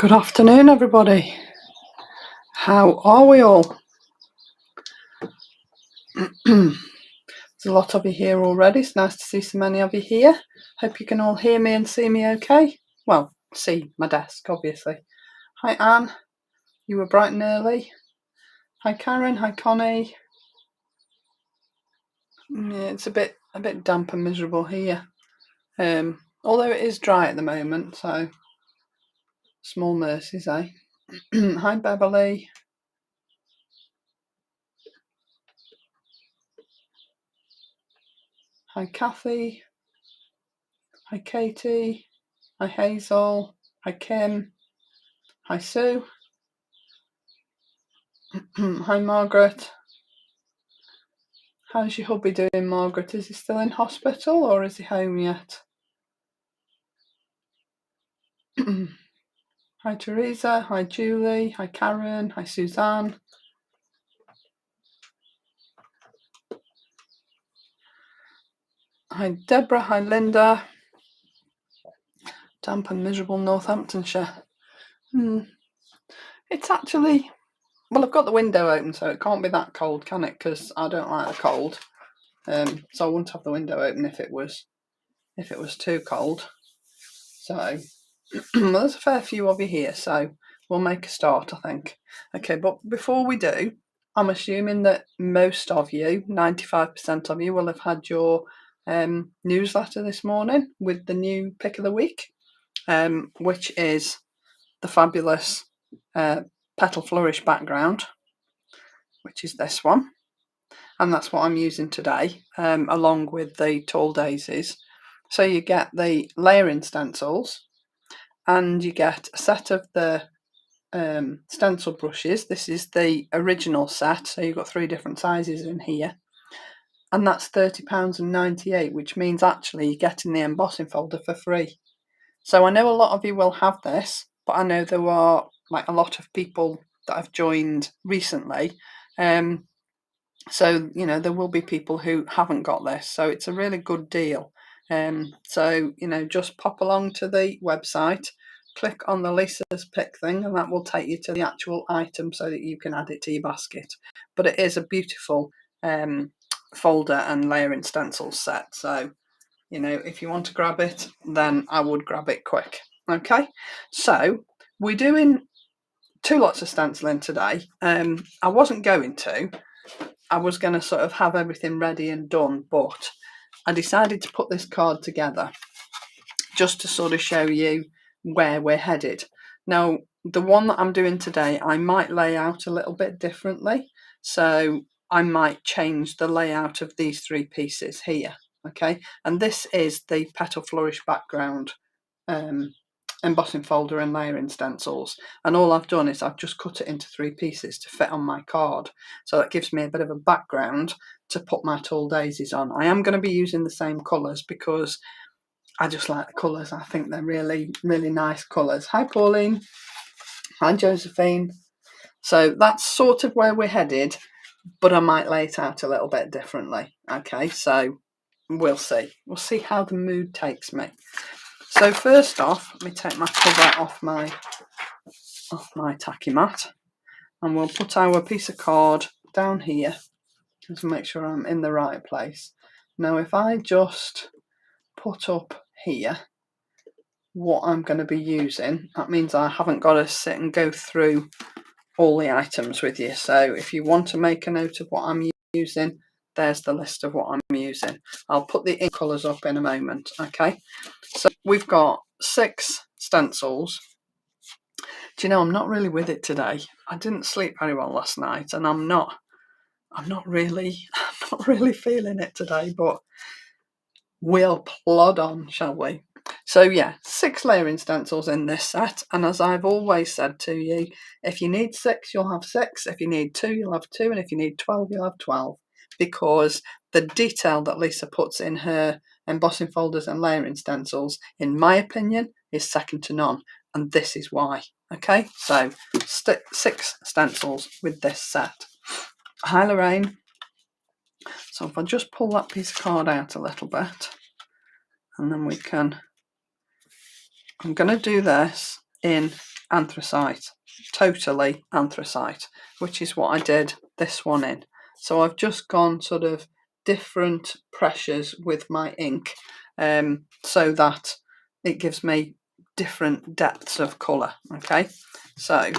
Good afternoon, everybody. How are we all? There's a lot of you here already. It's nice to see so many of you here. Hope you can all hear me and see me okay. Well, see my desk, obviously. Hi, Anne. You were bright and early. Hi, Karen. Hi, Connie. Yeah, it's a bit damp and miserable here. Although it is dry at the moment, so small mercies, eh? Hi, Beverly. Hi, Kathy. Hi, Katie. Hi, Hazel. Hi, Kim. Hi, Sue. Hi, Margaret. How's your hubby doing, Margaret? Is he still in hospital or is he home yet? Hi, Teresa. Hi, Julie. Hi, Karen. Hi, Suzanne. Hi, Deborah. Hi, Linda. Damp and miserable Northamptonshire. It's actually, well, I've got the window open, so it can't be that cold, can it? Because I don't like the cold. So I wouldn't have the window open if it was too cold. So well, there's a fair few of you here, so we'll make a start, I think. Okay, but before we do, I'm assuming that most of you, 95% of you, will have had your newsletter this morning with the new pick of the week, which is the fabulous Petal Flourish Background, which is this one. And that's what I'm using today, along with the Tall Daisies. So you get the layering stencils, and you get a set of the stencil brushes. This is the original set, so you've got 3 different sizes in here, and that's £30.98, which means actually you're getting the embossing folder for free. So I know a lot of you will have this, but I know there are like a lot of people that have joined recently, so you know there will be people who haven't got this, so it's a really good deal. So you know, just pop along to the website, click on the Lisa's pick thing, and that will take you to the actual item so that you can add it to your basket. But it is a beautiful folder and layering stencils set, so you know, if you want to grab it, then I would grab it quick. Okay, so we're doing 2 lots of stenciling today. I wasn't going to. I was going to sort of have everything ready and done, but I decided to put this card together just to sort of show you where we're headed. Now, the one that I'm doing today, I might lay out a little bit differently. So I might change the layout of these 3 pieces here. Okay, and this is the Petal Flourish Background embossing folder and layering stencils, and all I've done is I've just cut it into 3 pieces to fit on my card, so that gives me a bit of a background to put my Tall Daisies on. I am going to be using the same colours because I just like the colours. I think they're really nice colours. Hi Pauline. Hi Josephine. So that's sort of where we're headed, but I might lay it out a little bit differently. Okay, so we'll see how the mood takes me. So first off, let me take my cover off my tacky mat, and we'll put our piece of card down here to make sure I'm in the right place. Now if I just put up here what I'm going to be using, that means I haven't got to sit and go through all the items with you. So if you want to make a note of what I'm using, there's the list of what I'm using. I'll put the ink colours up in a moment. Okay, so we've got 6 stencils. Do you know, I'm not really with it today. I didn't sleep very well last night, and I'm not really feeling it today, but we'll plod on, shall we? So yeah, 6 layering stencils in this set, and as I've always said to you, if you need 6, you'll have 6, if you need 2, you'll have 2, and if you need 12, you'll have 12, because the detail that Lisa puts in her embossing folders and layering stencils, in my opinion, is second to none, and this is why. Okay, so 6 stencils with this set. Hi Lorraine. So if I just pull that piece of card out a little bit, and then we can, I'm going to do this in anthracite, totally anthracite, which is what I did this one in. So I've just gone sort of different pressures with my ink, so that it gives me different depths of colour. Okay, so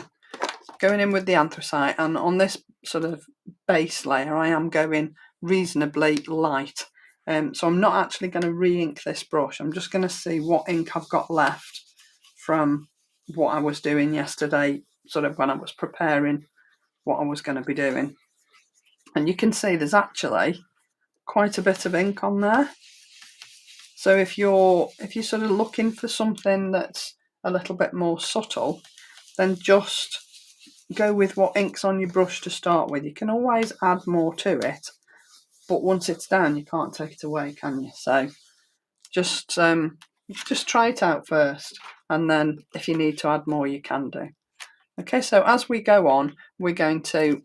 going in with the anthracite, and on this sort of base layer I am going reasonably light. So I'm not actually going to re-ink this brush. I'm just going to see what ink I've got left from what I was doing yesterday, sort of when I was preparing what I was going to be doing. And you can see there's actually quite a bit of ink on there. So if you're sort of looking for something that's a little bit more subtle, then just go with what ink's on your brush to start with. You can always add more to it, but once it's down you can't take it away, can you? So just try it out first, and then if you need to add more you can do. Okay, so as we go on we're going to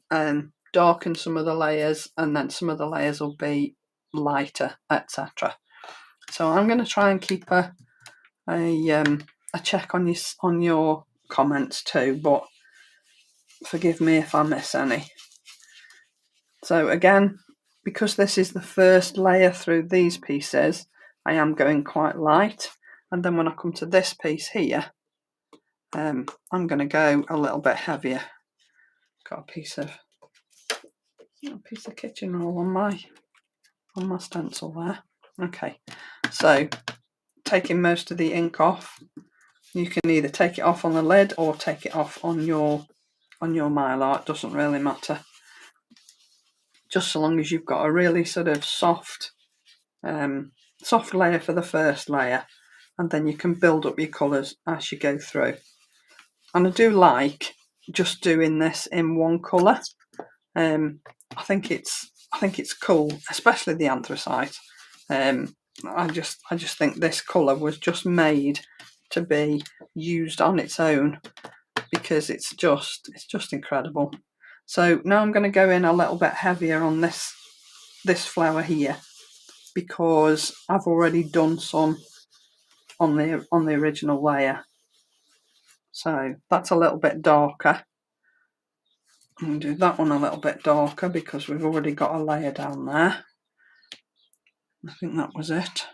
darken some of the layers, and then some of the layers will be lighter, etc. So I'm going to try and keep a check on your comments too, but forgive me if I miss any. So again, because this is the first layer through these pieces, I am going quite light, and then when I come to this piece here, I'm going to go a little bit heavier. Got a piece of kitchen roll on my stencil there. Okay, so taking most of the ink off. You can either take it off on the lid or take it off on your mylar. It doesn't really matter, just so long as you've got a really sort of soft layer for the first layer, and then you can build up your colours as you go through. And I do like just doing this in one colour. I think it's cool, especially the anthracite. I just think this colour was just made to be used on its own, because it's just incredible. So now I'm going to go in a little bit heavier on this flower here, because I've already done some on the original layer. So that's a little bit darker. I'm going to do that one a little bit darker because we've already got a layer down there. I think that was it.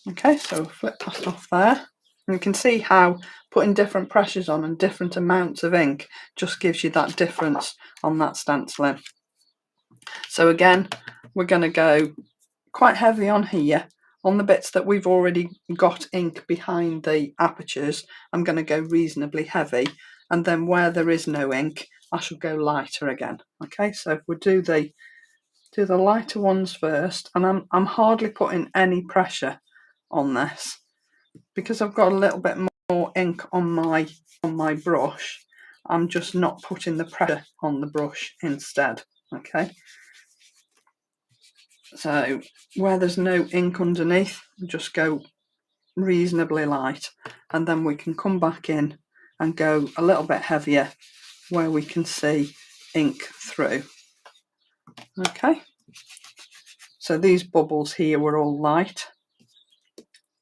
Okay, so flip that off there. And you can see how putting different pressures on and different amounts of ink just gives you that difference on that stenciling. So again, we're going to go quite heavy on here. On the bits that we've already got ink behind the apertures, I'm going to go reasonably heavy, and then where there is no ink, I shall go lighter again. Okay, so if we do the lighter ones first, and I'm hardly putting any pressure on this because I've got a little bit more ink on my brush. I'm just not putting the pressure on the brush instead. Okay. So where there's no ink underneath, just go reasonably light, and then we can come back in and go a little bit heavier where we can see ink through. Okay, so these bubbles here were all light.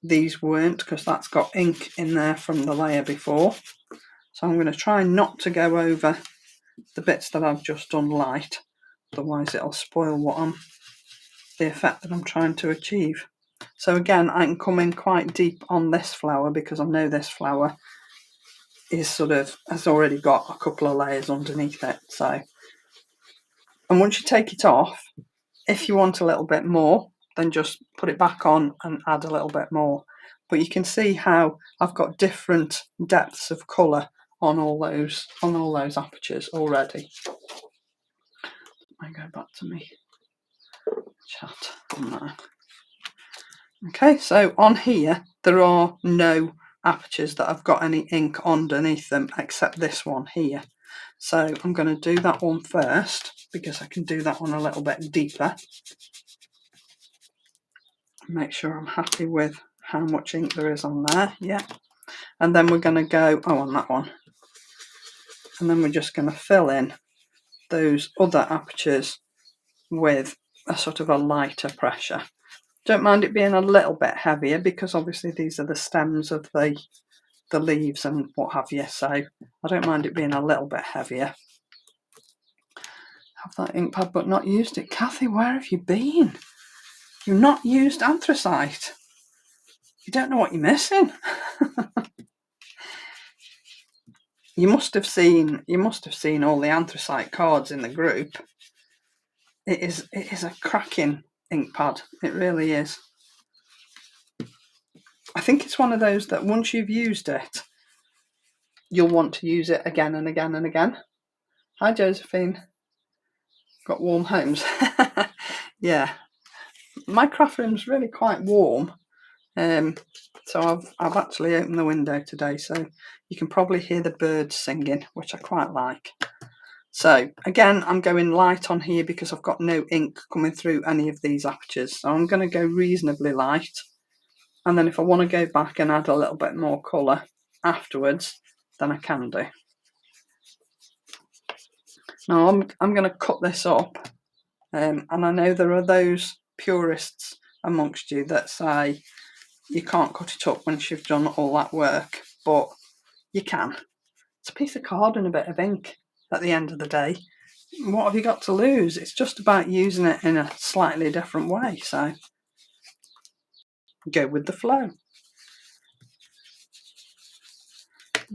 These weren't, because that's got ink in there from the layer before. So I'm going to try not to go over the bits that I've just done light, otherwise it'll spoil the effect that I'm trying to achieve. So again, I can come in quite deep on this flower because I know this flower is has already got a couple of layers underneath it. So, and once you take it off, if you want a little bit more, then just put it back on and add a little bit more. But you can see how I've got different depths of colour on all those apertures already. I go back to me chat on that. Okay, so on here there are no apertures that I've got any ink underneath them except this one here. So I'm going to do that one first because I can do that one a little bit deeper. Make sure I'm happy with how much ink there is on there. Yeah. And then we're going to go on that one. And then we're just going to fill in those other apertures with a sort of a lighter pressure. Don't mind it being a little bit heavier because obviously these are the stems of the the leaves and what have you, so I don't mind it being a little bit heavier. Have that ink pad but not used it. Kathy, where have you been? You've not used anthracite. You don't know what you're missing. You must have seen all the anthracite cards in the group. It is a cracking ink pad. It really is. I think it's one of those that once you've used it, you'll want to use it again and again and again. Hi Josephine. Got warm homes. Yeah. My craft room's really quite warm. So I've actually opened the window today, so you can probably hear the birds singing, which I quite like. So again, I'm going light on here because I've got no ink coming through any of these apertures. So I'm going to go reasonably light. And then if I want to go back and add a little bit more colour afterwards, then I can do. Now I'm going to cut this up. And I know there are those purists amongst you that say you can't cut it up once you've done all that work, but you can. It's a piece of card and a bit of ink at the end of the day. What have you got to lose? It's just about using it in a slightly different way, so go with the flow.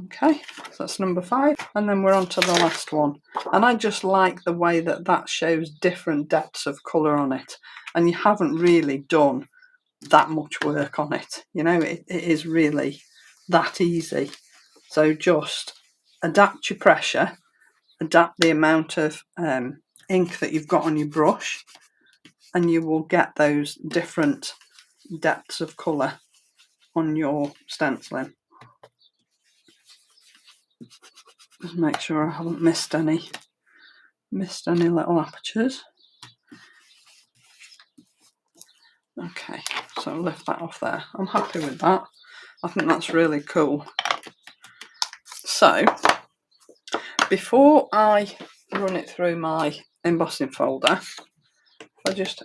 Okay, so that's number 5, and then we're on to the last one. And I just like the way that that shows different depths of colour on it, and you haven't really done that much work on it. You know, it is really that easy. So just adapt your pressure, adapt the amount of ink that you've got on your brush, and you will get those different depths of colour on your stenciling. Just make sure I haven't missed any little apertures. Okay, so I'll lift that off there. I'm happy with that. I think that's really cool. So before I run it through my embossing folder, if I just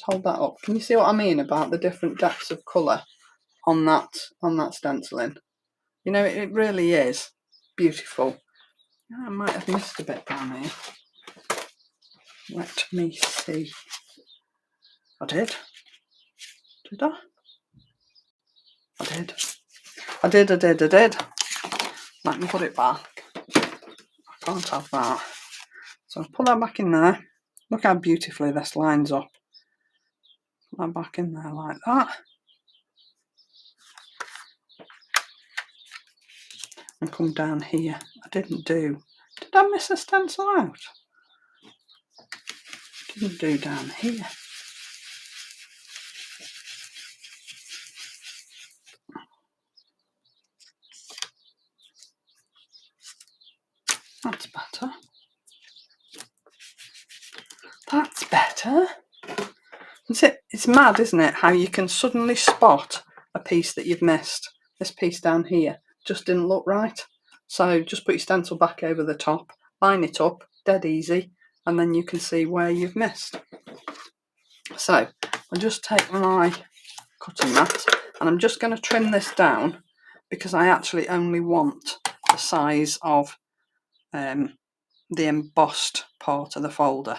hold that up, can you see what I mean about the different depths of colour on that stenciling? You know, it really is beautiful. I might have missed a bit down here. Let me see. I did. Did I? I did. I did. Let me put it back. I can't have that. So I'll put that back in there. Look how beautifully this lines up. Put that back in there like that. And come down here. Did I miss a stencil out? Didn't do down here. That's better. That's better. It's mad, isn't it, how you can suddenly spot a piece that you've missed. This piece down here just didn't look right. So just put your stencil back over the top, line it up, dead easy, and then you can see where you've missed. So I'll just take my cutting mat and I'm just going to trim this down because I actually only want the size of the embossed part of the folder.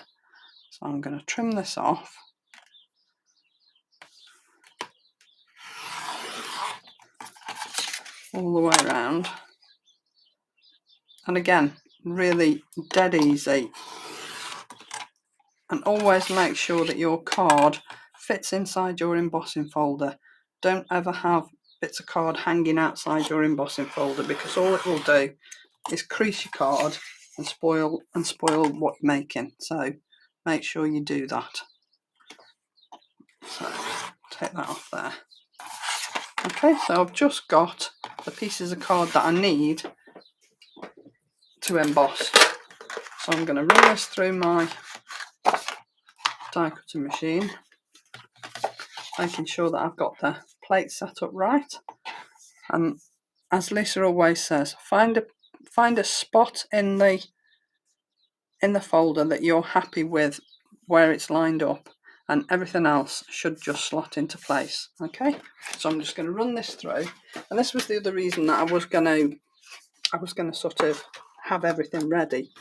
So I'm going to trim this off. All the way around. And again, really dead easy. And always make sure that your card fits inside your embossing folder. Don't ever have bits of card hanging outside your embossing folder because all it will do is crease your card and spoil what you're making. So make sure you do that. So take that off there. Okay, so I've just got the pieces of card that I need to emboss. So I'm going to run this through my die cutting machine, making sure that I've got the plate set up right. And as Lisa always says, find a spot in the folder that you're happy with where it's lined up, and everything else should just slot into place. Okay, so I'm just going to run this through, and this was the other reason that I was going to sort of have everything ready,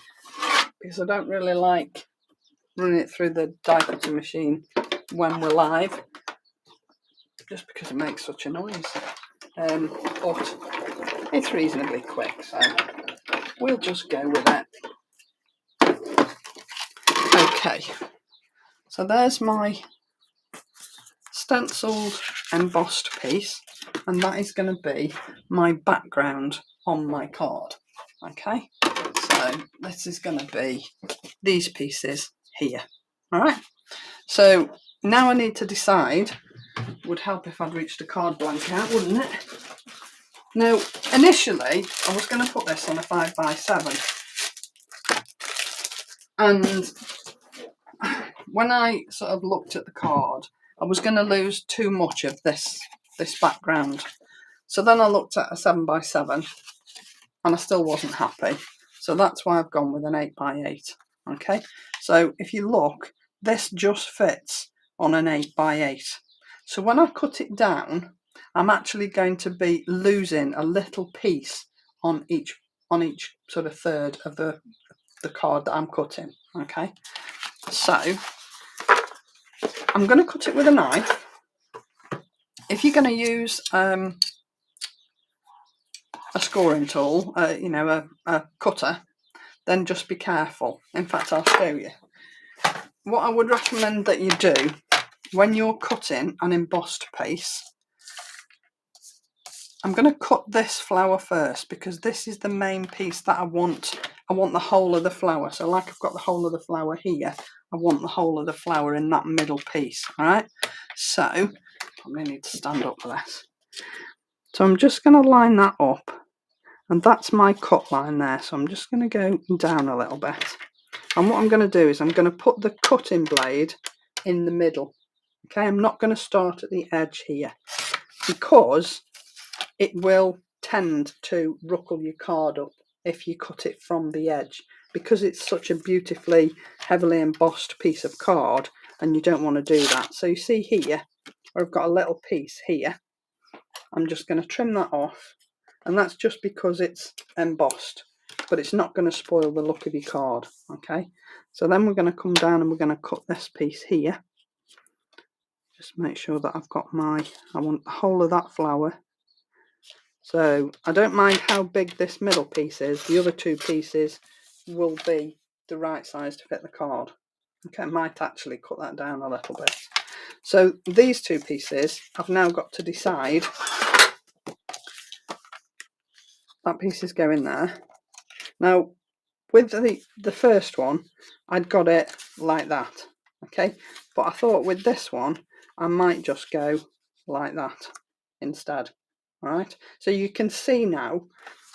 because I don't really like running it through the die cutting machine when we're live, just because it makes such a noise. But it's reasonably quick, so we'll just go with it. Okay, so there's my stenciled embossed piece, and that is going to be my background on my card. Okay, so this is going to be these pieces here. All right, so now I need to decide. Would help if I'd reached a card blank out, wouldn't it? Now, initially I was going to put this on a 5x7, and when I sort of looked at the card, I was going to lose too much of this background. So then I looked at a 7x7 and I still wasn't happy. So that's why I've gone with an 8x8. Okay, so if you look, this just fits on an 8x8. So when I cut it down, I'm actually going to be losing a little piece on each sort of third of the card that I'm cutting. Okay, so I'm going to cut it with a knife. If you're going to use a scoring tool, you know, a cutter, then just be careful. In fact, I'll show you. What I would recommend that you do when you're cutting an embossed piece, I'm going to cut this flower first, because this is the main piece that I want. I want the whole of the flower. So like I've got the whole of the flower here, I want the whole of the flower in that middle piece. All right, so probably need to stand up for this. So I'm just going to line that up, and that's my cut line there. So I'm just going to go down a little bit, and what I'm going to do is I'm going to put the cutting blade in the middle. Okay, I'm not going to start at the edge here, because it will tend to ruckle your card up if you cut it from the edge, because it's such a beautifully heavily embossed piece of card, and you don't want to do that. So you see here where I've got a little piece here, I'm just going to trim that off, and that's just because it's embossed, but it's not going to spoil the look of your card. Okay, so then we're going to come down and we're going to cut this piece here. Just make sure that I've got I want the whole of that flower. So I don't mind how big this middle piece is. The other two pieces will be the right size to fit the card. Okay, I might actually cut that down a little bit. So these two pieces, I've now got to decide. That piece is going there. Now, with the first one, I'd got it like that. Okay, but I thought with this one, I might just go like that instead. All right, so you can see now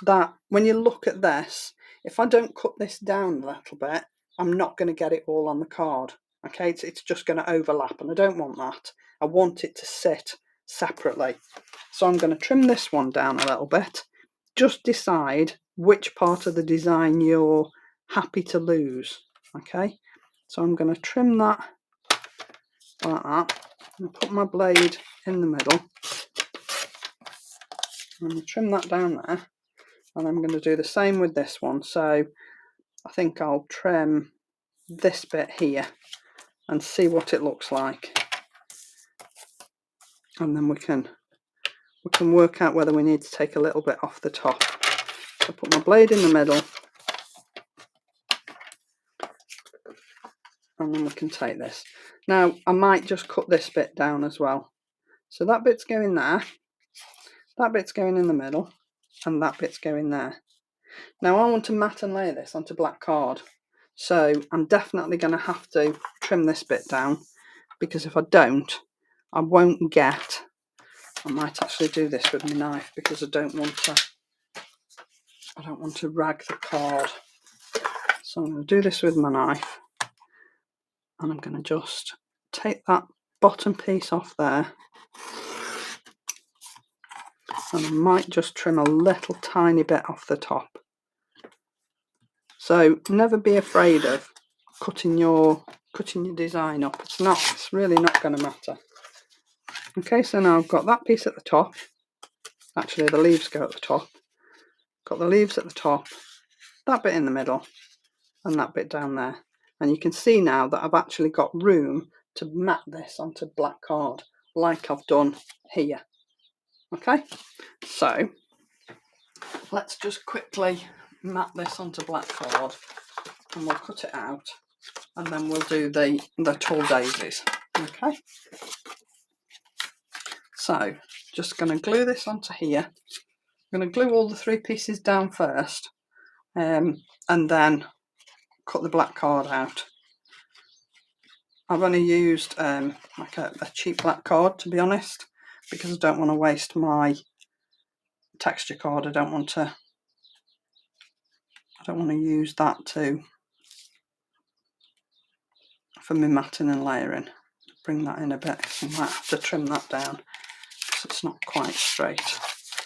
that when you look at this, if I don't cut this down a little bit, I'm not going to get it all on the card. Okay, it's just going to overlap, and I don't want that. I want it to sit separately. So I'm going to trim this one down a little bit. Just decide which part of the design you're happy to lose. Okay, so I'm going to trim that like that, and put my blade in the middle. I'm going to trim that down there, and I'm going to do the same with this one. So I think I'll trim this bit here and see what it looks like, and then we can work out whether we need to take a little bit off the top. So put my blade in the middle, and then we can take this. Now I might just cut this bit down as well. So that bit's going there, that bit's going in the middle, and that bit's going there. Now I want to mat and layer this onto black card, so I'm definitely going to have to trim this bit down, because if I don't, I won't get. I might actually do this with my knife, because I don't want to rag the card. So I'm going to do this with my knife, and I'm going to just take that bottom piece off there, and I might just trim a little tiny bit off the top. So never be afraid of cutting your cutting your design up. It's really not going to matter. Okay, so now I've got that piece at the top. Actually, the leaves go at the top. Got the leaves at the top, that bit in the middle, and that bit down there. And you can see now that I've actually got room to mat this onto black card, like I've done here. Okay, so let's just quickly mat this onto black card, and we'll cut it out, and then we'll do the tall daisies. Okay, so just going to glue this onto here. I'm going to glue all the 3 pieces down first, and then cut the black card out. I've only used like a cheap black card, to be honest, because I don't want to waste my texture card. I don't want to use that for me matting and layering. Bring that in a bit. I might have to trim that down because it's not quite straight.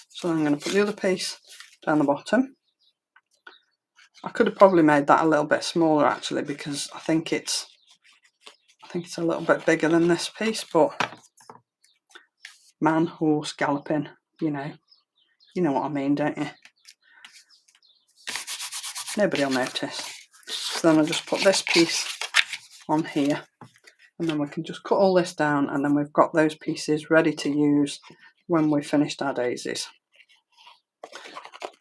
So I'm going to put the other piece down the bottom. I could have probably made that a little bit smaller actually, because I think it's a little bit bigger than this piece, but man, horse, galloping, you know what I mean, don't you? Nobody will notice. So then I'll just put this piece on here, and then we can just cut all this down, and then we've got those pieces ready to use when we've finished our daisies.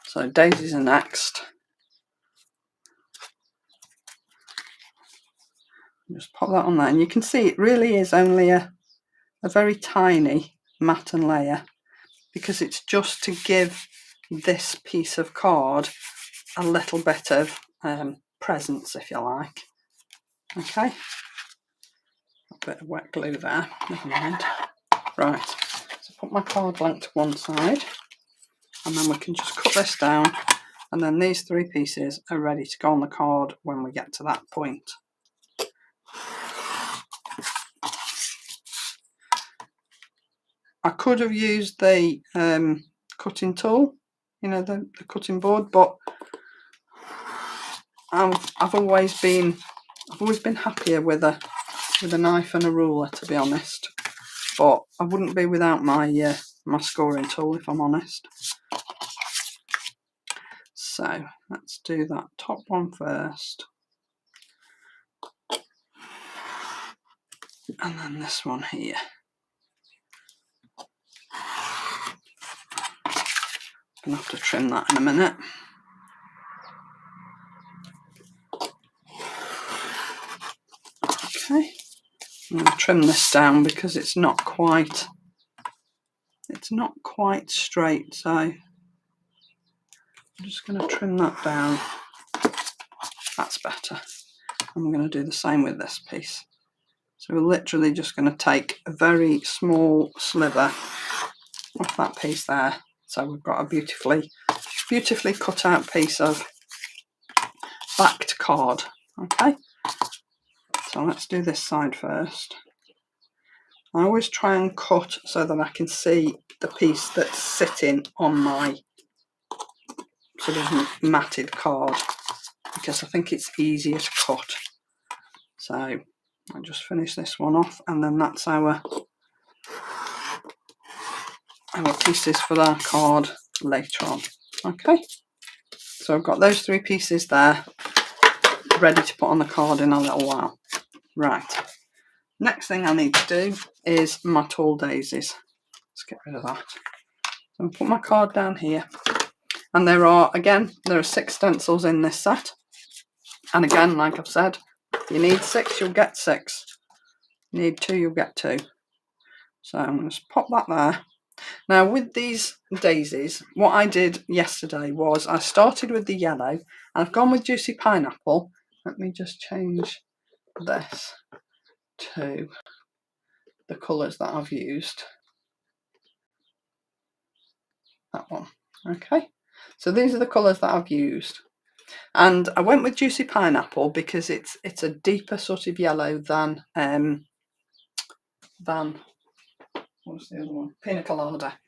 So daisies are next. Just pop that on there, and you can see it really is only a very tiny mat and layer, because it's just to give this piece of card a little bit of presence, if you like. Okay, a bit of wet glue there, never mind. Right, so put my card blank to one side, and then we can just cut this down, and then these 3 pieces are ready to go on the card when we get to that point. I could have used the cutting tool, you know, the cutting board, but I've always been happier with a knife and a ruler, to be honest. But I wouldn't be without my my scoring tool, if I'm honest. So let's do that top one first, and then this one here. I'm gonna have to trim that in a minute. Okay, I'm going to trim this down because it's not quite straight, so I'm just going to trim that down. That's better. And we're going to do the same with this piece. So we're literally just going to take a very small sliver off that piece there. So we've got a beautifully cut out piece of backed card. Okay, so let's do this side first. I always try and cut so that I can see the piece that's sitting on my sort of matted card, because I think it's easier to cut. So I'll just finish this one off, and then that's our pieces for our card later on. Okay, so I've got those 3 pieces there ready to put on the card in a little while. Right, next thing I need to do is my tall daisies. Let's get rid of that. So I'll put my card down here, and there are 6 stencils in this set, and again, like I've said, if you need 6, you'll get 6. You need 2, you'll get 2. So I'm going to just pop that there. Now with these daisies, what I did yesterday was I started with the yellow, and I've gone with Juicy Pineapple. Let me just change this to the colours that I've used. That one. Okay, so these are the colours that I've used, and I went with Juicy Pineapple because it's a deeper sort of yellow than what's the other one? Pina Colada.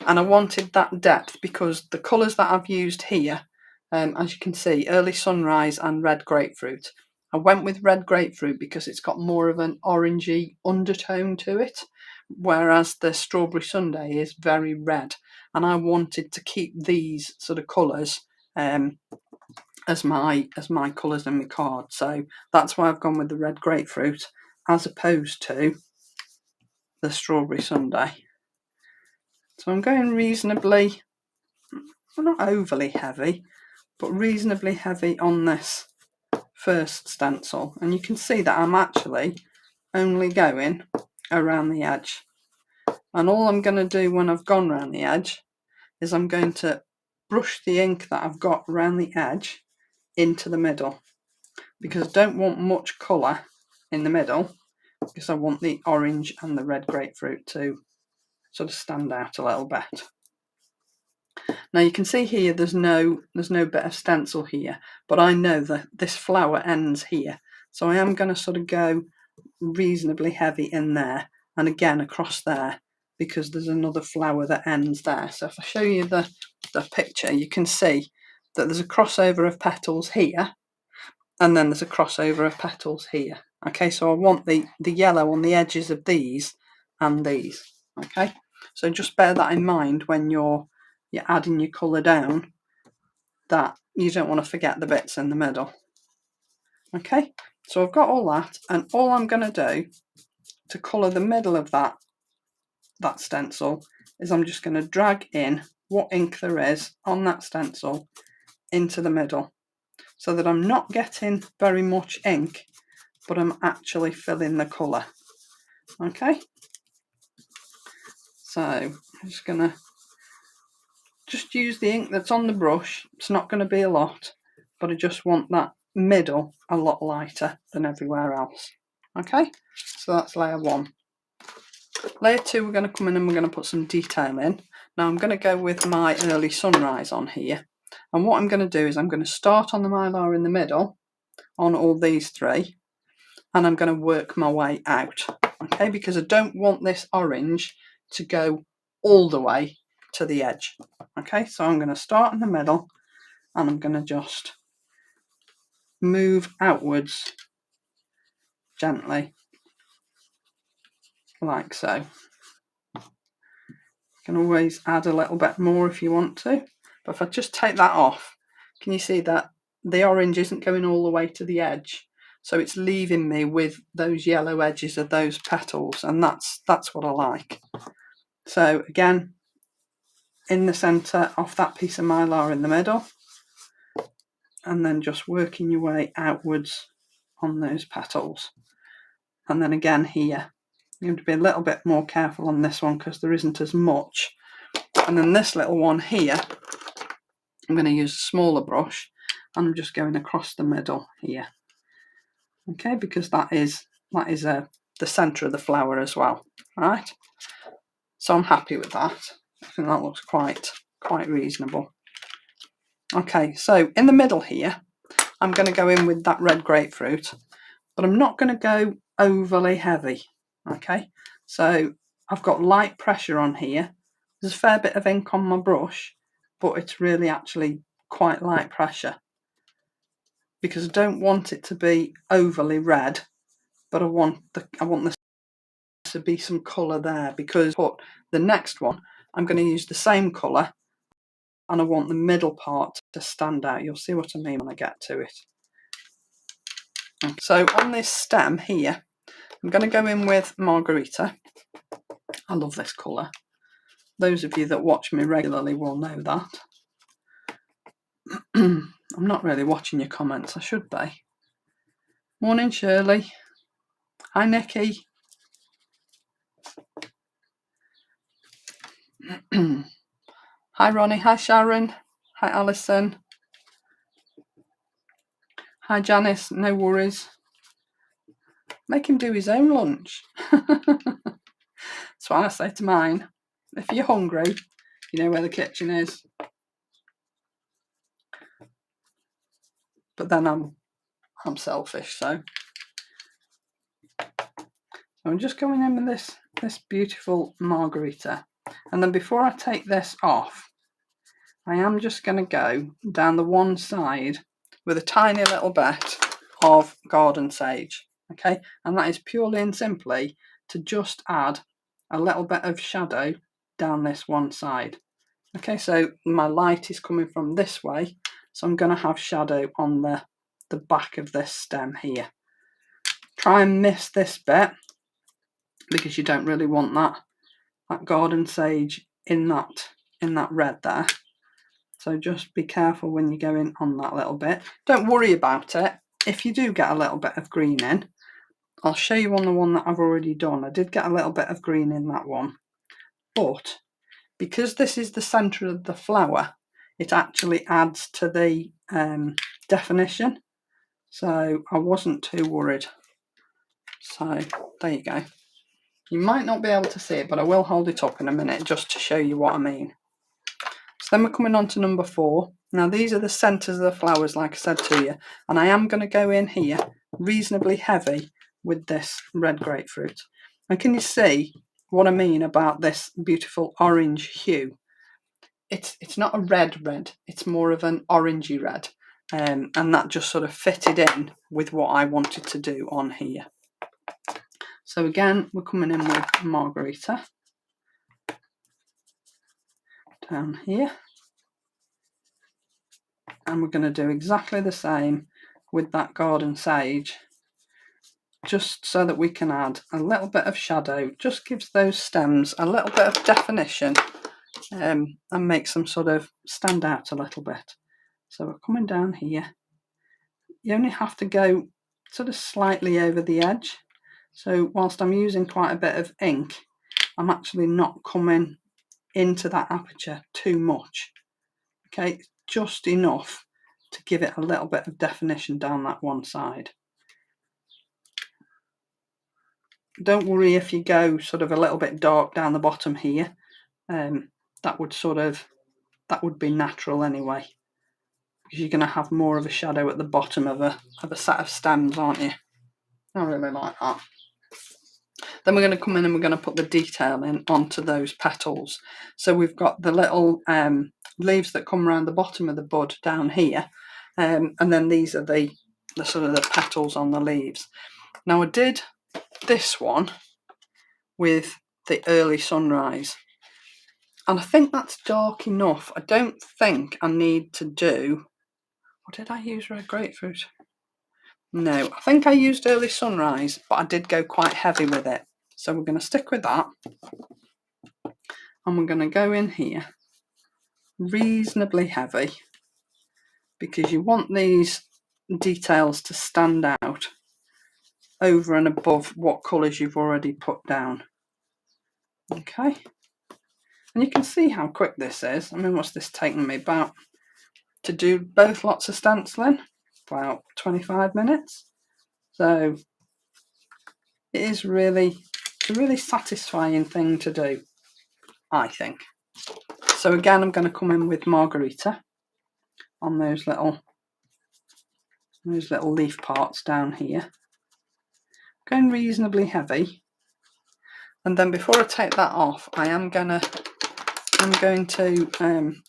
And I wanted that depth because the colours that I've used here, as you can see, Early Sunrise and Red Grapefruit, I went with red grapefruit because it's got more of an orangey undertone to it, whereas the strawberry sundae is very red, and I wanted to keep these sort of colours as my colours in my card. So that's why I've gone with the red grapefruit as opposed to the strawberry sundae. So I'm going reasonably, well, not overly heavy, but reasonably heavy on this first stencil, and you can see that I'm actually only going around the edge, and all I'm going to do when I've gone around the edge is I'm going to brush the ink that I've got around the edge into the middle, because I don't want much colour in the middle, because I want the orange and the red grapefruit to sort of stand out a little bit. Now you can see here there's no bit of stencil here, but I know that this flower ends here, so I am going to sort of go reasonably heavy in there and again across there, because there's another flower that ends there. So if I show you the picture, you can see that there's a crossover of petals here, and then there's a crossover of petals here. Okay, so I want the yellow on the edges of these and these. Okay, so just bear that in mind when you're adding your colour down, that you don't want to forget the bits in the middle. Okay, so I've got all that, and all I'm going to do to colour the middle of that stencil is I'm just going to drag in what ink there is on that stencil into the middle, so that I'm not getting very much ink, but I'm actually filling the colour. Okay, so I'm just going to use the ink that's on the brush. It's not going to be a lot, but I just want that middle a lot lighter than everywhere else. Okay, so that's layer 1. Layer 2, we're going to come in and we're going to put some detail in. Now I'm going to go with my early sunrise on here, and what I'm going to do is I'm going to start on the mylar in the middle on all these 3, and I'm going to work my way out. Okay, because I don't want this orange to go all the way to the edge. Okay, so I'm going to start in the middle and I'm going to just move outwards gently, like so. You can always add a little bit more if you want to, but if I just take that off, can you see that the orange isn't going all the way to the edge? So it's leaving me with those yellow edges of those petals, and that's what I like. So again, in the centre of that piece of mylar in the middle, and then just working your way outwards on those petals. And then again here, you have to be a little bit more careful on this one because there isn't as much. And then this little one here, I'm going to use a smaller brush, and I'm just going across the middle here. Okay, because that is the centre of the flower as well. Right, so I'm happy with that. I think that looks quite reasonable. Okay, so in the middle here, I'm going to go in with that red grapefruit, but I'm not going to go overly heavy. Okay, so I've got light pressure on here. There's a fair bit of ink on my brush, but it's really actually quite light pressure, because I don't want it to be overly red, but I want this to be some colour there, because for the next one I'm going to use the same colour, and I want the middle part to stand out. You'll see what I mean when I get to it. Okay. So on this stem here, I'm going to go in with Margarita. I love this colour. Those of you that watch me regularly will know that. I'm not really watching your comments. I should be. Morning, Shirley. Hi, Nikki. Hi, Ronnie. Hi, Sharon. Hi, Alison. Hi, Janice. No worries. Make him do his own lunch. That's what I say to mine. If you're hungry, you know where the kitchen is. But then I'm selfish, so I'm just going in with this beautiful Margarita, and then before I take this off, I am just going to go down the one side with a tiny little bit of garden sage, okay, and that is purely and simply to just add a little bit of shadow down this one side. Okay, so my light is coming from this way, so I'm going to have shadow on the back of this stem here. Try and miss this bit because you don't really want that garden sage in that red there. So just be careful when you go in on that little bit. Don't worry about it. If you do get a little bit of green in, I'll show you on the one that I've already done. I did get a little bit of green in that one, but because this is the centre of the flower, it actually adds to the definition. So I wasn't too worried. So there you go. You might not be able to see it, but I will hold it up in a minute just to show you what I mean. So then we're coming on to number 4. Now these are the centres of the flowers, like I said to you, and I am going to go in here reasonably heavy with this red grapefruit. And can you see what I mean about this beautiful orange hue? It's not a red, it's more of an orangey red, and that just sort of fitted in with what I wanted to do on here. So again, we're coming in with Margarita down here, and we're going to do exactly the same with that garden sage, just so that we can add a little bit of shadow. Just gives those stems a little bit of definition, and makes them sort of stand out a little bit. So we're coming down here. You only have to go sort of slightly over the edge. So whilst I'm using quite a bit of ink, I'm actually not coming into that aperture too much. Okay, just enough to give it a little bit of definition down that one side. Don't worry if you go sort of a little bit dark down the bottom here. That would be natural anyway, because you're going to have more of a shadow at the bottom of a set of stems, aren't you? I really like that. Then we're going to come in and we're going to put the detail in onto those petals. So we've got the little leaves that come around the bottom of the bud down here, and then these are the sort of the petals on the leaves. Now I did this one with the early sunrise, and I think that's dark enough. I don't think I need to do, or did I use red grapefruit? No, I think I used early sunrise, but I did go quite heavy with it. So we're going to stick with that, and we're going to go in here reasonably heavy, because you want these details to stand out over and above what colours you've already put down. Okay, and you can see how quick this is. I mean, what's this taking me about to do both lots of stenciling? About 25 minutes. So it is really a really satisfying thing to do, I think. So again, I'm going to come in with Margarita on those little leaf parts down here, going reasonably heavy. And then before I take that off, I'm going to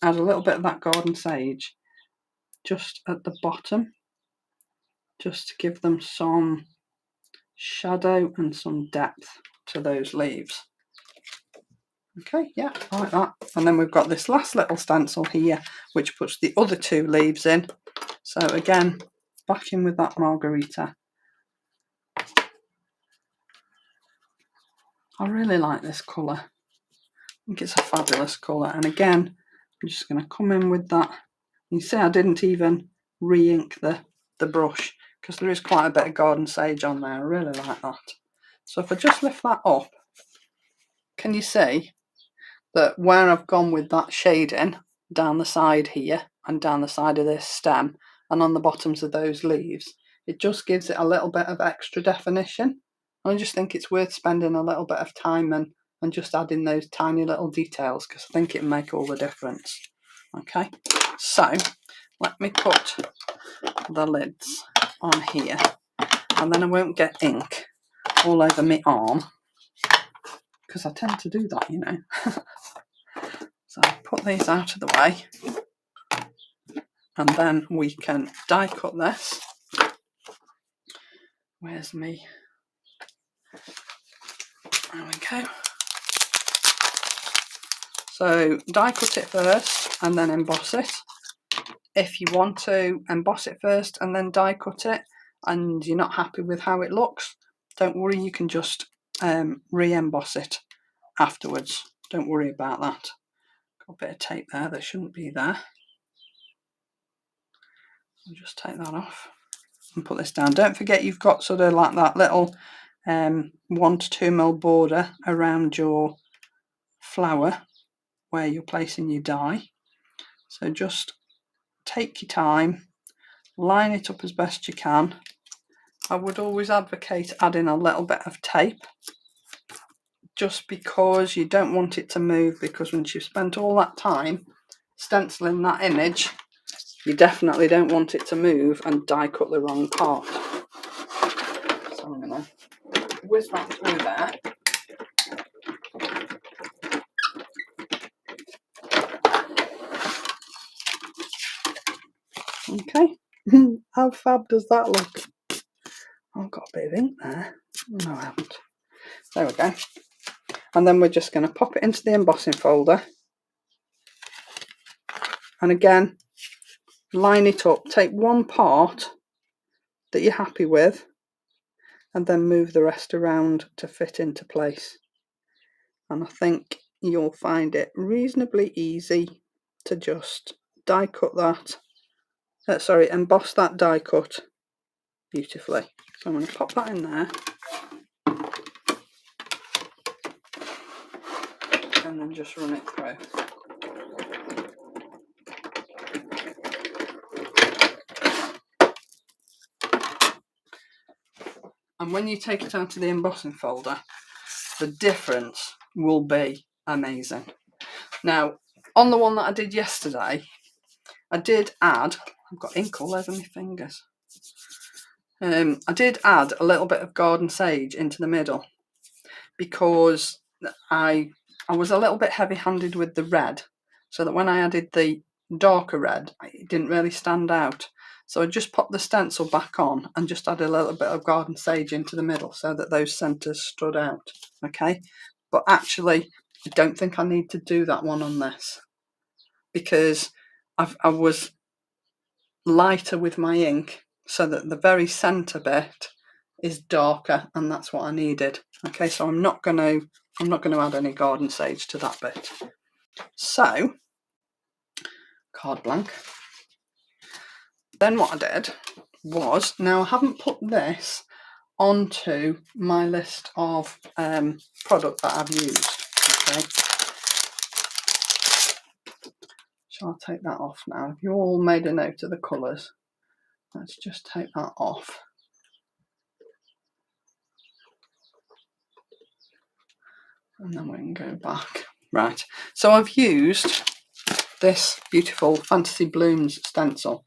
add a little bit of that garden sage just at the bottom, just to give them some shadow and some depth to those leaves. Okay, yeah, like that. And then we've got this last little stencil here, which puts the other 2 leaves in. So again, back in with that Margarita. I really like this colour. I think it's a fabulous colour. And again, I'm just going to come in with that. You see, I didn't even re-ink the brush, because there is quite a bit of garden sage on there. I really like that. So if I just lift that up, can you see that where I've gone with that shading down the side here and down the side of this stem and on the bottoms of those leaves, it just gives it a little bit of extra definition. I just think it's worth spending a little bit of time and just adding those tiny little details, because I think it'll make all the difference. Okay, so let me put the lids on here, and then I won't get ink all over my arm, because I tend to do that, you know. So I'll put these out of the way, and then we can die cut this. Where's me? There we go. So die cut it first and then emboss it. If you want to emboss it first and then die cut it and you're not happy with how it looks, don't worry, you can just re-emboss it afterwards. Don't worry about that. Got a bit of tape there that shouldn't be there. I'll just take that off and put this down. Don't forget you've got sort of like that little 1 to 2 mil border around your flower where you're placing your die. So just take your time, line it up as best you can. I would always advocate adding a little bit of tape just because you don't want it to move, because once you've spent all that time stenciling that image, you definitely don't want it to move and die cut the wrong part. So I'm going to whiz that through there. Okay, how fab does that look? I've got a bit of ink there. No, I haven't. There we go. And then we're just going to pop it into the embossing folder. And again, line it up. Take one part that you're happy with and then move the rest around to fit into place. And I think you'll find it reasonably easy to just die cut that. Emboss that die cut beautifully. So I'm going to pop that in there. And then just run it through. And when you take it out of the embossing folder, the difference will be amazing. Now, on the one that I did yesterday, I did add, I've got ink all over my fingers. I did add a little bit of garden sage into the middle because I was a little bit heavy-handed with the red, so that when I added the darker red, it didn't really stand out. So I just popped the stencil back on and just added a little bit of garden sage into the middle so that those centres stood out. Okay, but actually I don't think I need to do that one on this because I was lighter with my ink so that the very centre bit is darker, and that's what I needed. Okay, so I'm not going to add any garden sage to that bit. So card blank. Then what I did was, now I haven't put this onto my list of product that I've used. Okay, so I'll take that off now. Have you all made a note of the colours? Let's just take that off. And then we can go back. Right, so I've used this beautiful Fantasy Blooms stencil.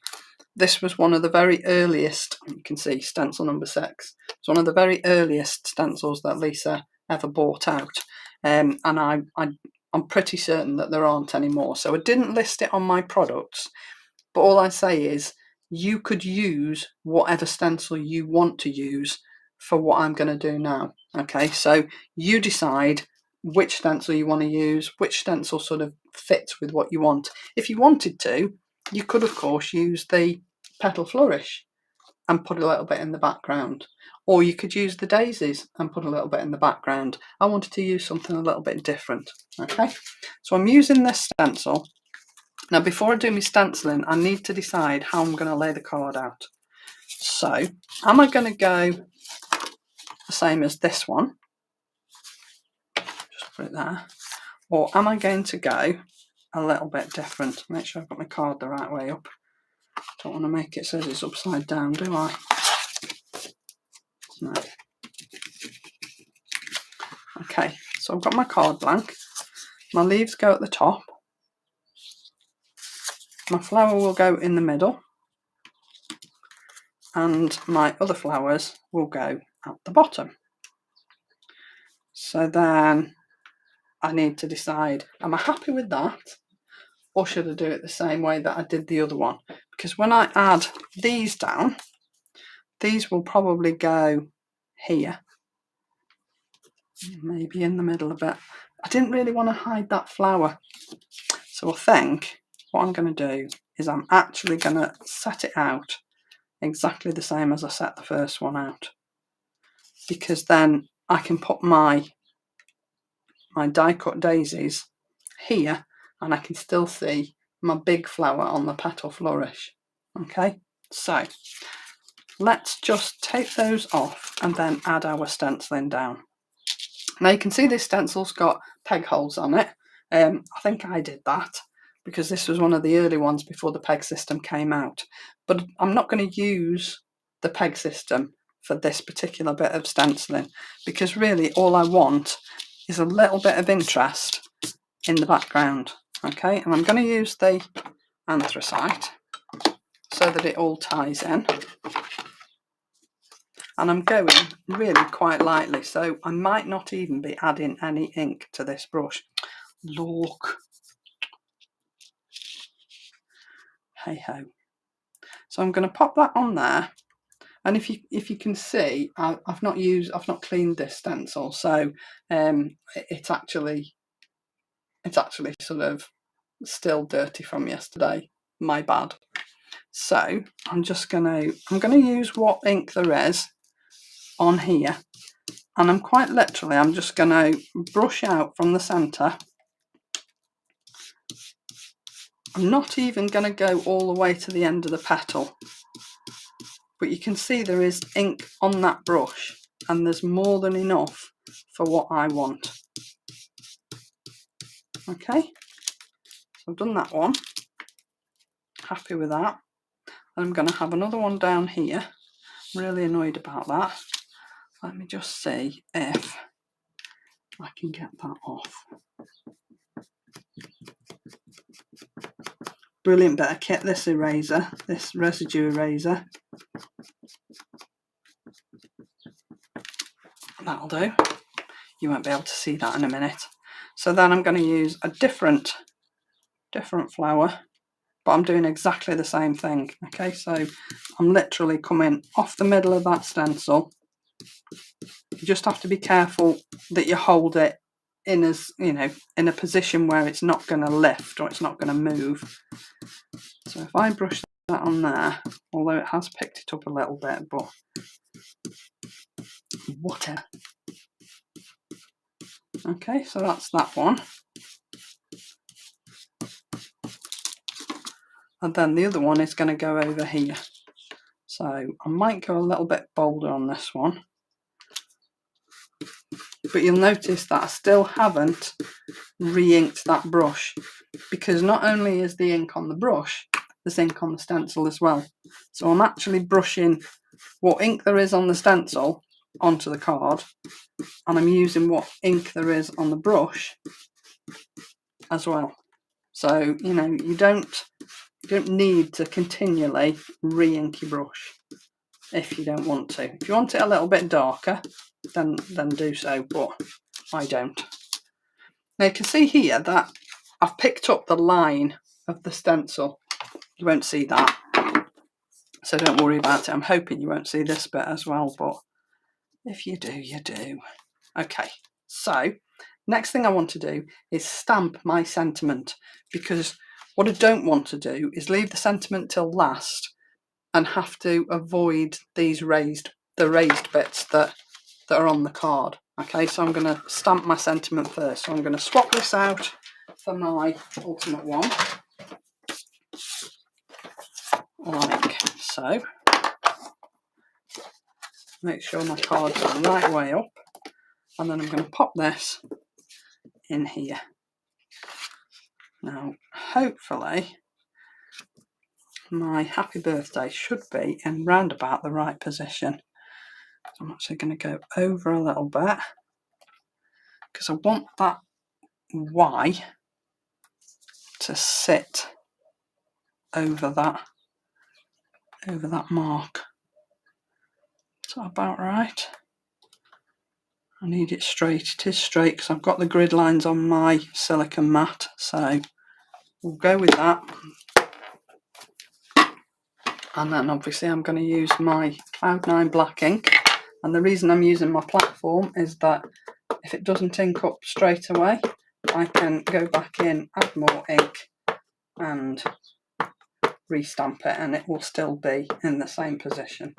This was one of the very earliest, you can see stencil number 6. It's one of the very earliest stencils that Lisa ever bought out. And I'm pretty certain that there aren't any more. So I didn't list it on my products, but all I say is you could use whatever stencil you want to use for what I'm going to do now. Okay, so you decide which stencil you want to use, which stencil sort of fits with what you want. If you wanted to, you could of course use the Petal Flourish and put a little bit in the background, or you could use the daisies and put a little bit in the background. I wanted to use something a little bit different. Okay, so I'm using this stencil. Now before I do my stenciling, I need to decide how I'm going to lay the card out. So am I going to go the same as this one, just put it there, or am I going to go a little bit different? Make sure I've got my card the right way up. Don't want to make it so it's upside down, do I? No. Okay, so I've got my card blank. My leaves go at the top. My flower will go in the middle. And my other flowers will go at the bottom. So then I need to decide, am I happy with that? Or should I do it the same way that I did the other one? Because when I add these down, these will probably go here, maybe in the middle a bit. I didn't really want to hide that flower, so I think what I'm going to do is I'm actually going to set it out exactly the same as I set the first one out, because then I can put my die cut daisies here and I can still see my big flower on the Petal Flourish. Okay, so let's just take those off and then add our stenciling down. Now you can see this stencil's got peg holes on it. I think I did that because this was one of the early ones before the peg system came out. But I'm not going to use the peg system for this particular bit of stenciling, because really all I want is a little bit of interest in the background. Okay, and I'm going to use the anthracite so that it all ties in. And I'm going really quite lightly, so I might not even be adding any ink to this brush. Look. Hey ho. So I'm going to pop that on there, and if you can see, I've not cleaned this stencil, so it's actually sort of still dirty from yesterday. My bad. So I'm going to use what ink there is on here, and I'm just going to brush out from the centre. I'm not even going to go all the way to the end of the petal, but you can see there is ink on that brush, and there's more than enough for what I want. Okay, so I've done that one, happy with that. I'm going to have another one down here. I'm really annoyed about that. Let me just see if I can get that off. Brilliant bit of kit, this eraser, this residue eraser. That'll do. You won't be able to see that in a minute. So then I'm going to use a different flower, but I'm doing exactly the same thing. Okay, so I'm literally coming off the middle of that stencil. You just have to be careful that you hold it in in a position where it's not going to lift or it's not going to move. So if I brush that on there, although it has picked it up a little bit, but whatever. Okay, so that's that one. And then the other one is going to go over here. So I might go a little bit bolder on this one. But you'll notice that I still haven't re-inked that brush, because not only is the ink on the brush, there's ink on the stencil as well. So I'm actually brushing what ink there is on the stencil onto the card, and I'm using what ink there is on the brush as well. So, you don't need to continually re-ink your brush if you don't want to. If you want it a little bit darker, then do so, but I don't. Now you can see here that I've picked up the line of the stencil. You won't see that, so don't worry about it. I'm hoping you won't see this bit as well, but if you do, you do. Okay, so next thing I want to do is stamp my sentiment, because what I don't want to do is leave the sentiment till last and have to avoid these raised bits that are on the card. Okay, so I'm going to stamp my sentiment first. So I'm going to swap this out for my ultimate one, like so. Make sure my card's the right way up, and then I'm going to pop this in here. Now, hopefully, my happy birthday should be in round about the right position. I'm actually going to go over a little bit, because I want that Y to sit over that mark. Is that about right? I need it straight. It is straight because I've got the grid lines on my silicone mat, so we'll go with that. And then obviously I'm going to use my Cloud9 black ink, and the reason I'm using my platform is that if it doesn't ink up straight away, I can go back in, add more ink and restamp it, and it will still be in the same position.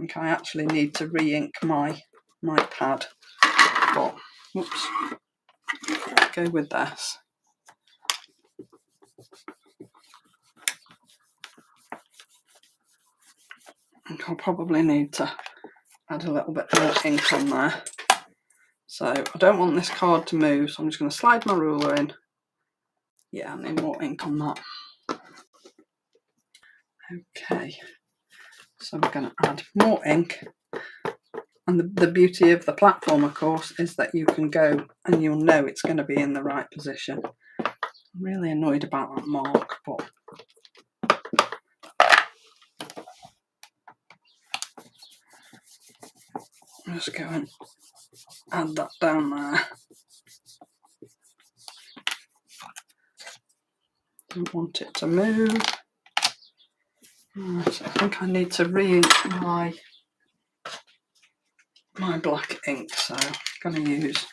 Okay, I actually need to re-ink my pad, but whoops, go with this. I think I'll probably need to add a little bit more ink on there. So I don't want this card to move, so I'm just going to slide my ruler in. Yeah, I need more ink on that. Okay, so we're going to add more ink. And the beauty of the platform, of course, is that you can go and you'll know it's going to be in the right position. I'm really annoyed about that mark, but I'll just go and add that down there. Don't want it to move. Right, I think I need to re-ink my black ink, so I'm going to use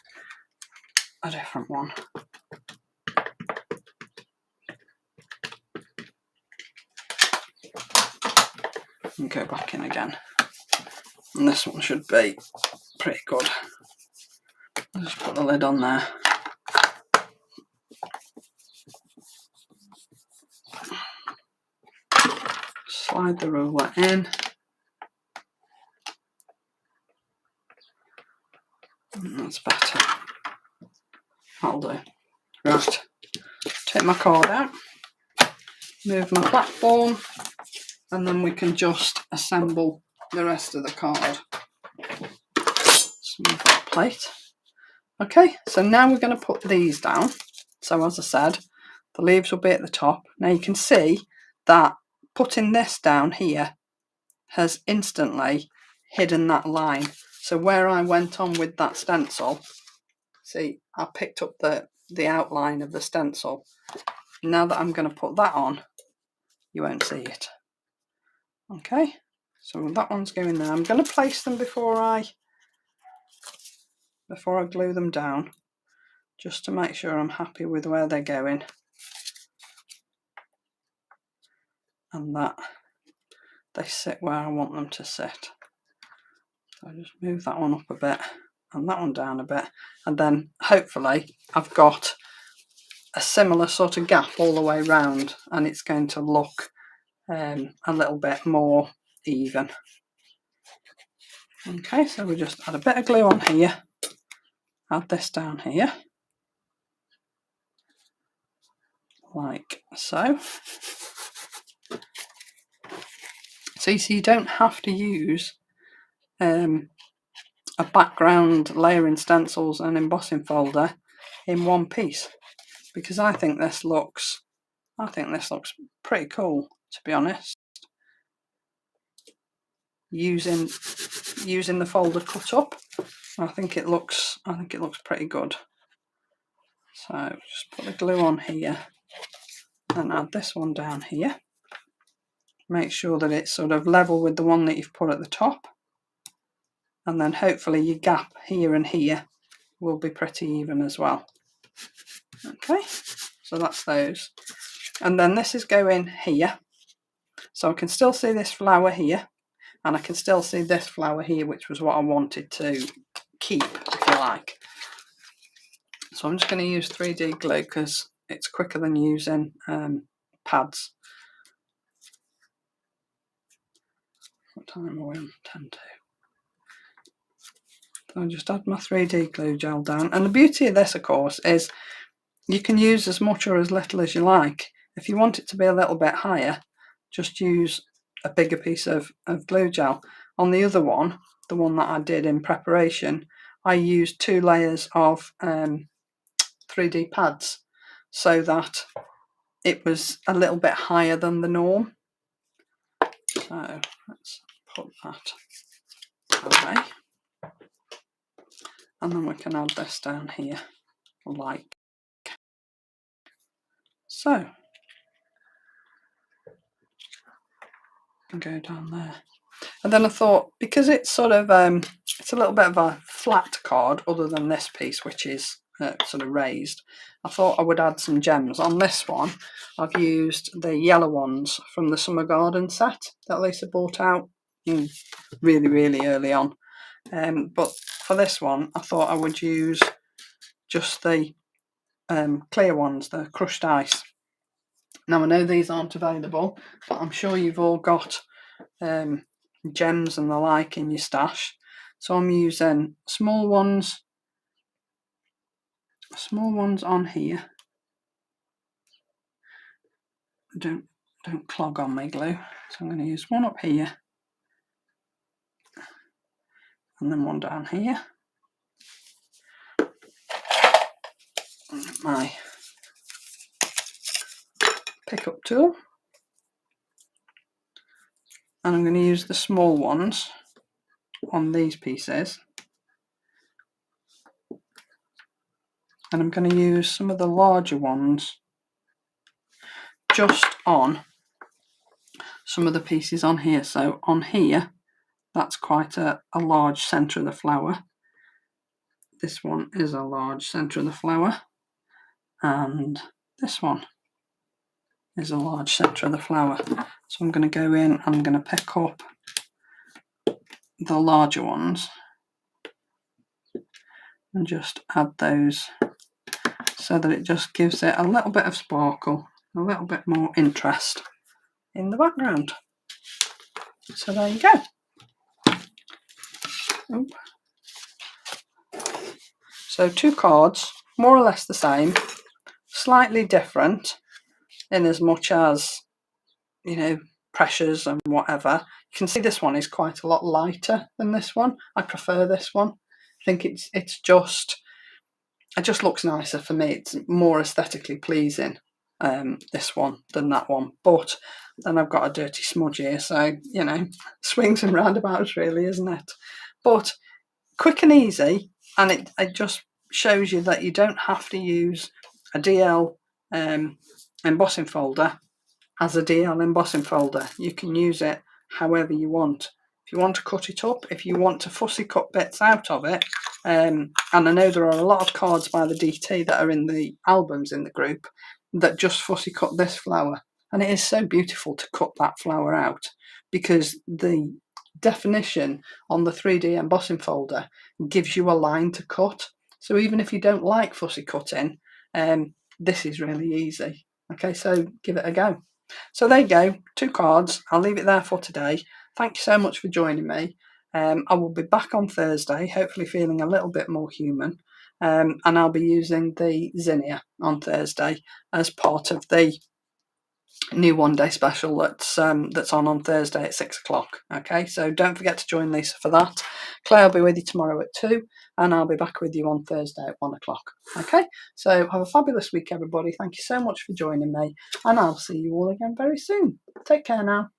a different one. And go back in again. And this one should be pretty good. I'll just put the lid on there. Slide the ruler in. And that's better. That'll do. Right. Take my card out. Move my platform. And then we can just assemble the rest of the card. Just move that plate. Okay, so now we're going to put these down. So as I said, the leaves will be at the top. Now you can see that putting this down here has instantly hidden that line. So where I went on with that stencil, see, I picked up the outline of the stencil. Now that I'm going to put that on, you won't see it. Okay, so that one's going there. I'm going to place them before I glue them down, just to make sure I'm happy with where they're going and that they sit where I want them to sit. So I just move that one up a bit and that one down a bit, and then hopefully I've got a similar sort of gap all the way round, and it's going to look a little bit more even. Okay, so we just add a bit of glue on here, add this down here, like so. So you see, you don't have to use a background layering stencils and embossing folder in one piece, because I think this looks pretty cool, to be honest. Using the folder cut up, I think it looks pretty good. So just put the glue on here and add this one down here. Make sure that it's sort of level with the one that you've put at the top, and then hopefully your gap here and here will be pretty even as well. Okay, so that's those. And then this is going here, so I can still see this flower here, and I can still see this flower here, which was what I wanted to keep, if you like. So I'm just going to use 3D glue because it's quicker than using pads. What time are we on? 10 to. So I'll just add my 3D glue gel down. And the beauty of this, of course, is you can use as much or as little as you like. If you want it to be a little bit higher, just use a bigger piece of glue gel. On the other one, the one that I did in preparation, I used 2 layers of 3D pads so that it was a little bit higher than the norm. So let's put that away. And then we can add this down here like so. And go down there. And then I thought, because it's sort of it's a little bit of a flat card other than this piece, which is sort of raised, I thought I would add some gems. On this one I've used the yellow ones from the Summer Garden set that Lisa bought out really early on, but for this one I thought I would use just the clear ones, the crushed ice. Now I know these aren't available, but I'm sure you've all got gems and the like in your stash. So I'm using small ones on here. Don't clog on my glue. So I'm going to use one up here and then one down here. My pickup tool, and I'm going to use the small ones on these pieces, and I'm going to use some of the larger ones just on some of the pieces on here. So on here, that's quite a large centre of the flower. This one is a large centre of the flower, and this one is a large centre of the flower. So I'm going to go in and I'm going to pick up the larger ones and just add those so that it just gives it a little bit of sparkle, a little bit more interest in the background. So there you go. Oop. So 2 cards, more or less the same, slightly different in as much as, you know, pressures and whatever. You can see this one is quite a lot lighter than this one. I prefer this one. I think it just looks nicer for me. It's more aesthetically pleasing, this one, than that one. But then I've got a dirty smudge here, so, you know, swings and roundabouts really, isn't it? But quick and easy, and it just shows you that you don't have to use a DL embossing folder as a DL embossing folder. You can use it however you want. If you want to cut it up, if you want to fussy cut bits out of it, and I know there are a lot of cards by the DT that are in the albums in the group that just fussy cut this flower, and it is so beautiful to cut that flower out because the definition on the 3D embossing folder gives you a line to cut. So even if you don't like fussy cutting, this is really easy. Okay, so give it a go. So there you go, 2 cards. I'll leave it there for today. Thank you so much for joining me. I will be back on Thursday, hopefully feeling a little bit more human. And I'll be using the zinnia on Thursday as part of the new one-day special that's on Thursday at 6 o'clock. Okay, so don't forget to join Lisa for that. Claire will be with you tomorrow at 2, and I'll be back with you on Thursday at 1 o'clock. Okay, so have a fabulous week, everybody. Thank you so much for joining me, and I'll see you all again very soon. Take care now.